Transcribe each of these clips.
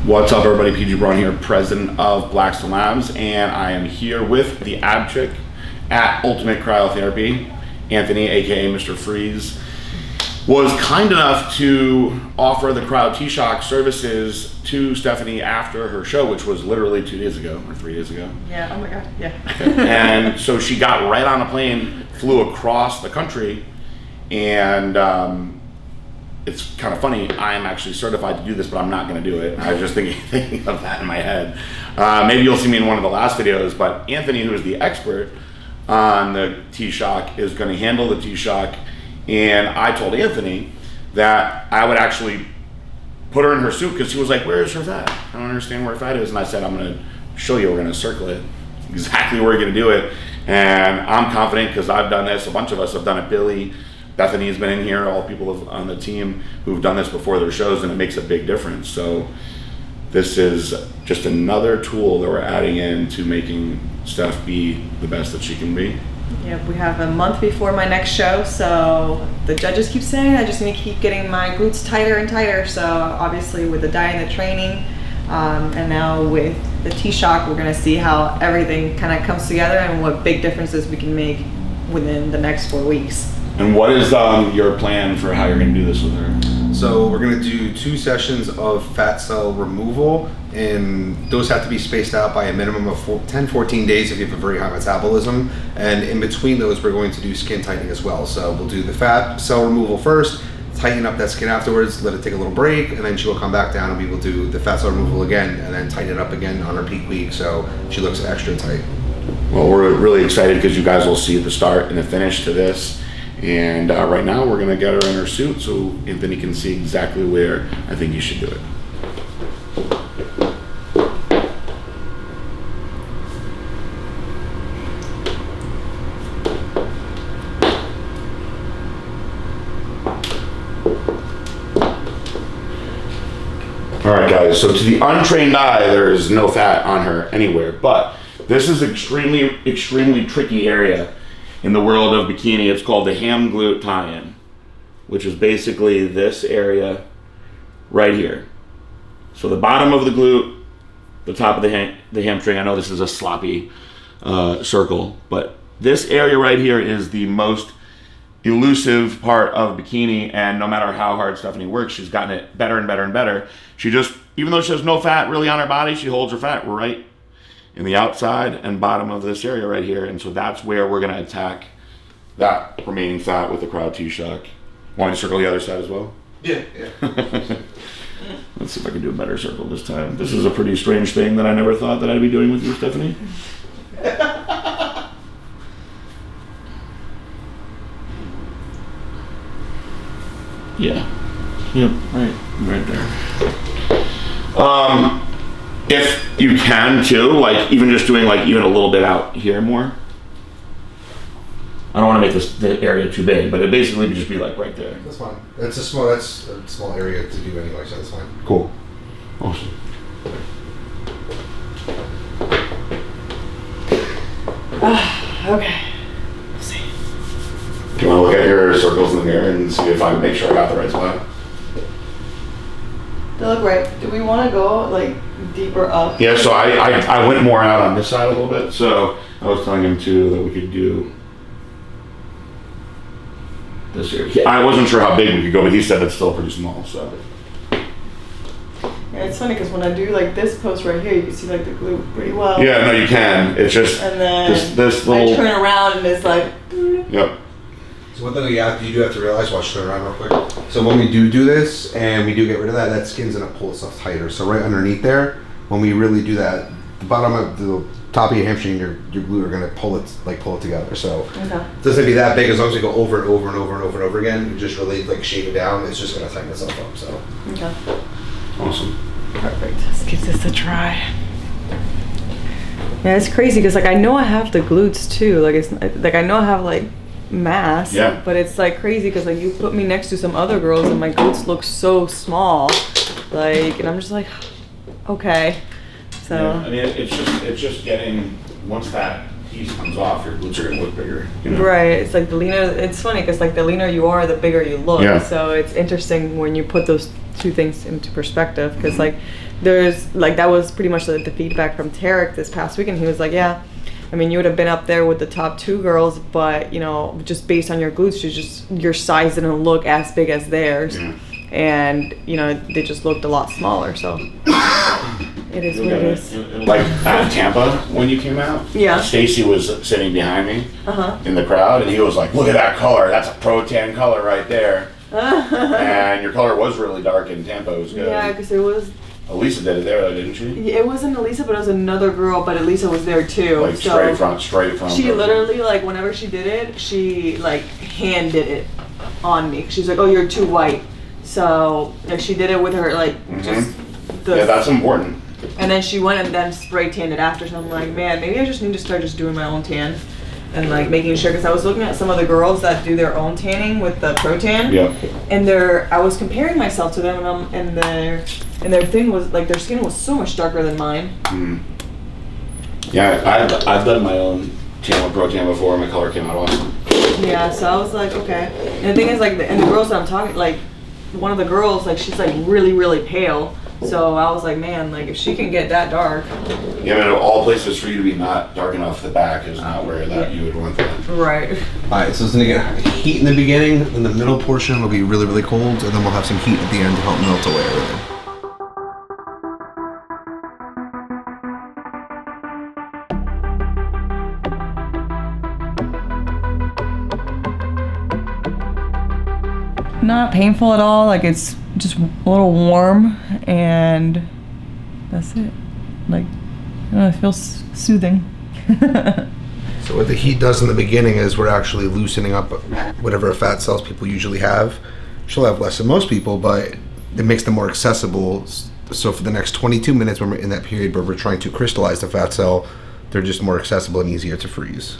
What's up, everybody? PG Braun here, president of Blackstone Labs, and I am here with the abchick at Ultimate Cryotherapy. Anthony, aka Mr. Freeze, was kind enough to offer the cryo T-Shock services to Stephanie after her show, which was literally 2 days ago or 3 days ago. Yeah, oh my God, yeah. And so she got right on a plane, flew across the country, and it's kind of funny, I am actually certified to do this, but I'm not going to do it. I was just thinking of that in my head. Maybe you'll see me in one of the last videos, but Anthony, who is the expert on the T-Shock, is going to handle the T-Shock. And I told Anthony that I would actually put her in her suit because she was like, where is her fat? I don't understand where her fat is. And I said, I'm going to show you, we're going to circle it exactly where you're going to do it. And I'm confident because I've done this. A bunch of us have done it. Billy, Bethany's been in here, all people on the team who've done this before their shows, and it makes a big difference. So this is just another tool that we're adding in to making Steph be the best that she can be. Yeah, we have a month before my next show, so the judges keep saying I just need to keep getting my glutes tighter and tighter. So obviously with the diet and the training, and now with the T-Shock, we're gonna see how everything kind of comes together and what big differences we can make within the next 4 weeks. And what is your plan for how you're going to do this with her? So we're going to do 2 sessions of fat cell removal, and those have to be spaced out by a minimum of 10-14 days if you have a very high metabolism. And in between those, we're going to do skin tightening as well. So we'll do the fat cell removal first, tighten up that skin afterwards, let it take a little break, and then she will come back down and we will do the fat cell removal again and then tighten it up again on her peak week so she looks extra tight. Well, we're really excited because you guys will see the start and the finish to this. And right now we're going to get her in her suit so Anthony can see exactly where I think you should do it. All right, guys, so to the untrained eye, there is no fat on her anywhere, but this is extremely tricky area. In the world of bikini, it's called the ham glute tie-in, which is basically this area right here. So the bottom of the glute, the top of the hamstring. I know this is a sloppy circle, but this area right here is the most elusive part of bikini, and no matter how hard Stephanie works, she's gotten it better and better and better. She just, even though she has no fat really on her body, she holds her fat right in the outside and bottom of this area right here. And so that's where we're gonna attack that remaining fat with the cryo T-Shock. Want me to circle the other side as well? Yeah. Let's see if I can do a better circle this time. This is a pretty strange thing that I never thought that I'd be doing with you, Stephanie. Yeah. Yep, right there. If you can too, like even just doing like even a little bit out here more. I don't want to make the area too big, but it basically would just be like right there. That's fine. That's a small area to do anyway, so that's fine. Cool. Awesome. Okay. We'll see. Do you want to look at your circles in the mirror and see if I can make sure I got the right spot? They look right. Do we want to go like deeper up? Yeah, so I went more out on this side a little bit, so I was telling him too that we could do this here. I wasn't sure how big we could go, but he said it's still pretty small, so. Yeah, it's funny because when I do like this post right here, you can see like the glute pretty well. Yeah, no, you can. It's just and then this little. I turn around and it's like. Yep. So one thing you do have to realize, watch turn around real quick. So when we do this and we do get rid of that, that skin's gonna pull itself tighter. So right underneath there, when we really do that, the bottom of the top of your hamstring and your glute are gonna pull it together. So it doesn't be that big as long as you go over and over and over and over and over again. You just really like shave it down. It's just gonna tighten itself up. So. Okay. Awesome. Perfect. Let's give this a try. Yeah, it's crazy because like I know I have the glutes too. Like it's like I know I have like mass. Yeah. But it's like crazy because like you put me next to some other girls and my glutes look so small. Like, and I'm just like, okay. So. Yeah, I mean, it's just getting, once that piece comes off, your glutes are gonna look bigger. You know? Right. It's like the leaner. It's funny because like the leaner you are, the bigger you look. Yeah. So it's interesting when you put those two things into perspective, because like there's like that was pretty much the feedback from Tarek this past week, and he was like, yeah, I mean, you would have been up there with the top 2 girls, but you know, just based on your glutes, your size didn't look as big as theirs, and you know, they just looked a lot smaller. So it is what it is. Like at Tampa when you came out, Stacy was sitting behind me in the crowd, and he was like, "Look at that color. That's a pro tan color right there." And your color was really dark in Tampa. It was good. Yeah, because it was. Elisa did it there, though, didn't she? It wasn't Elisa, but it was another girl. But Elisa was there too. Like straight from. She literally, like, whenever she did it, she like hand did it on me. She's like, "Oh, you're too white." So like, she did it with her like just. Yeah, that's important. And then she went and then spray tanned it after. So I'm like, man, maybe I just need to start just doing my own tan. And like making sure, because I was looking at some of the girls that do their own tanning with the pro tan, and I was comparing myself to them, and their thing was like their skin was so much darker than mine. Yeah, I've done my own tan with pro tan before, and my color came out awesome. Yeah, so I was like, okay. And the thing is, like, and the girls that I'm talking, like, one of the girls, like, she's like really, really pale. So I was like, man, like if she can get that dark. Yeah, but all places for you to be not dark enough, the back is not where that you would want that. Right. Alright, so it's gonna get heat in the beginning, in the middle portion will be really, really cold, and then we'll have some heat at the end to help melt away everything. Not painful at all, like it's just a little warm, and that's it. Like, I don't know, it feels soothing. So what the heat does in the beginning is we're actually loosening up whatever fat cells people usually have. She'll have less than most people, but it makes them more accessible. So for the next 22 minutes when we're in that period where we're trying to crystallize the fat cell, they're just more accessible and easier to freeze.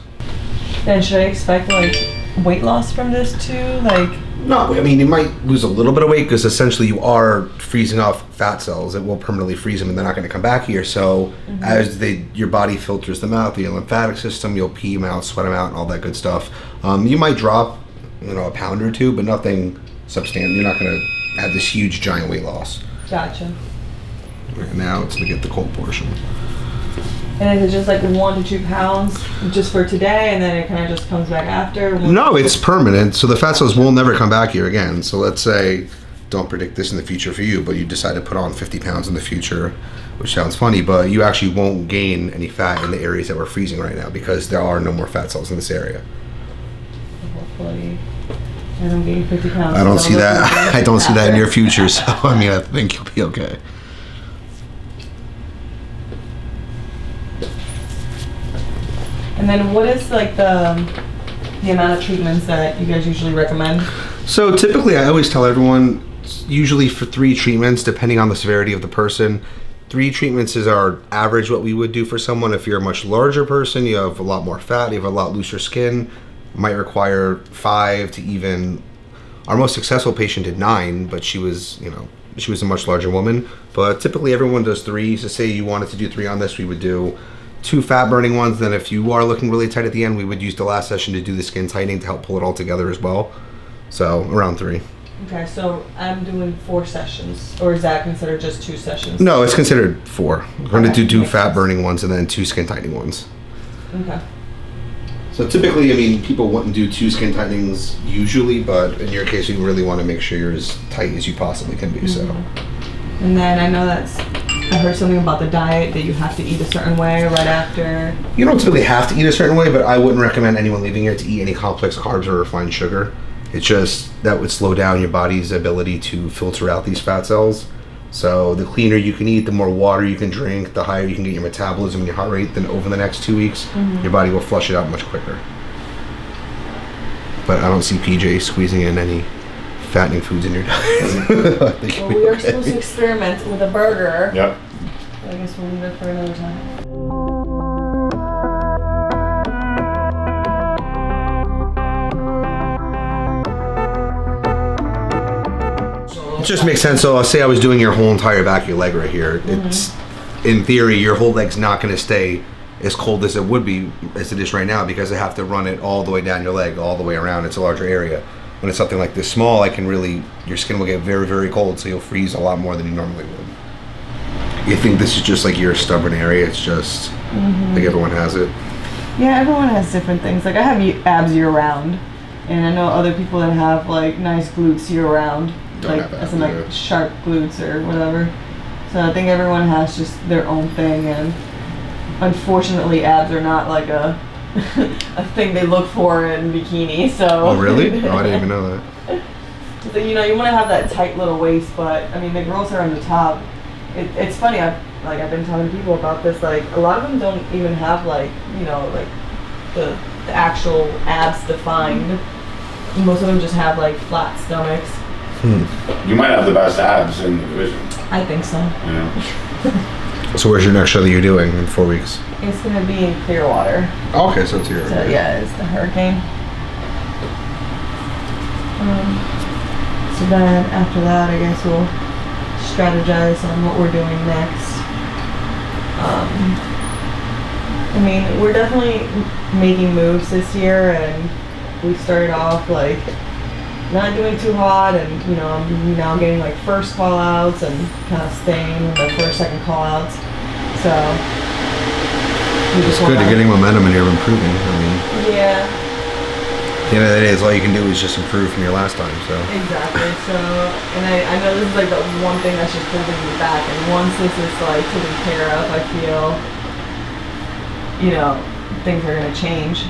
And should I expect like weight loss from this too? Like, no, I mean, you might lose a little bit of weight because essentially you are freezing off fat cells. It will permanently freeze them and they're not going to come back here. So as your body filters them out, the lymphatic system, you'll pee them out, sweat them out, and all that good stuff. You might drop, a pound or 2, but nothing substantial. You're not going to have this huge, giant weight loss. Gotcha. Right now, it's going to get the cold portion. And is it just like 1 to 2 pounds just for today, and then it kind of just comes back after? No, it's permanent. So the fat cells will never come back here again. So let's say, don't predict this in the future for you, but you decide to put on 50 pounds in the future, which sounds funny, but you actually won't gain any fat in the areas that we're freezing right now because there are no more fat cells in this area. Hopefully, I don't gain 50 pounds. I don't see that. I don't see that in your future. So I mean, I think you'll be okay. And then what is like the amount of treatments that you guys usually recommend? So typically I always tell everyone, usually for 3 treatments, depending on the severity of the person. 3 treatments is our average what we would do for someone. If you're a much larger person, you have a lot more fat, you have a lot looser skin, might require 5 to even, our most successful patient did 9, but she was, she was a much larger woman. But typically everyone does 3. So say you wanted to do 3 on this, we would do 2 fat burning ones. Then if you are looking really tight at the end, we would use the last session to do the skin tightening to help pull it all together as well. So around 3. Okay, so I'm doing 4 sessions, or is that considered just 2 sessions? No, it's considered 4. We're going to do 2 fat burning ones and then 2 skin tightening ones. Okay. So typically, I mean, people wouldn't do 2 skin tightenings usually, but in your case, you really want to make sure you're as tight as you possibly can be. So. And then I know I heard something about the diet that you have to eat a certain way right after. You don't typically have to eat a certain way, but I wouldn't recommend anyone leaving here to eat any complex carbs or refined sugar. It's just that would slow down your body's ability to filter out these fat cells. So the cleaner you can eat, the more water you can drink, the higher you can get your metabolism and your heart rate, then over the next 2 weeks, your body will flush it out much quicker. But I don't see PJ squeezing in any fattening foods in your diet. Well, we are supposed to experiment with a burger. Yep. I guess we'll leave it for another time. It just makes sense. So I'll say I was doing your whole entire back of your leg right here. It's, in theory, your whole leg's not going to stay as cold as it would be as it is right now because I have to run it all the way down your leg, all the way around. It's a larger area. when it's something like this small, your skin will get very, very cold, so you'll freeze a lot more than you normally would. You think this is just like your stubborn area? It's just like everyone has it. Yeah, everyone has different things. Like I have abs year round, and I know other people that have like nice glutes year round, Don't like have as in abs, like yeah. sharp glutes or whatever. So I think everyone has just their own thing, and unfortunately, abs are not like a a thing they look for in bikini. So. Oh really? Oh, I didn't even know that. So, you know, you want to have that tight little waist, but I mean the girls are on the top. It's funny. I've been talking to people about this. Like a lot of them don't even have like the actual abs defined. Most of them just have like flat stomachs. You might have the best abs in the division. I think so. Yeah. So where's your next show that you're doing in 4 weeks? It's gonna be in Clearwater. Oh, okay, so it's here. So yeah, it's the hurricane. So then after that, I guess we'll strategize on what we're doing next. I mean, we're definitely making moves this year, and we started off like not doing too hot, and you know, I'm now getting like first call outs and kind of staying in the first, second call outs. So we It's just good. wanna- You're getting momentum and you're improving. I mean, Yeah. at the end of the day, all you can do is just improve from your last time. So Exactly. So, and I know this is like the one thing that's just holding me back. And once this is like taken care of, I feel, you know, things are gonna change.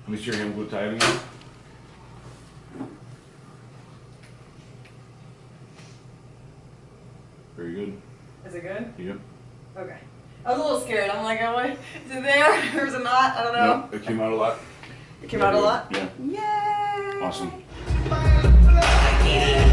Let me see your hand glute tight again. Very good. Is it good? Yep. Okay. I was a little scared. I'm like, oh, wait, is it there or is it not? I don't know. Nope, it came out a lot. It came out a lot? Yeah. Yay! Awesome. I need it.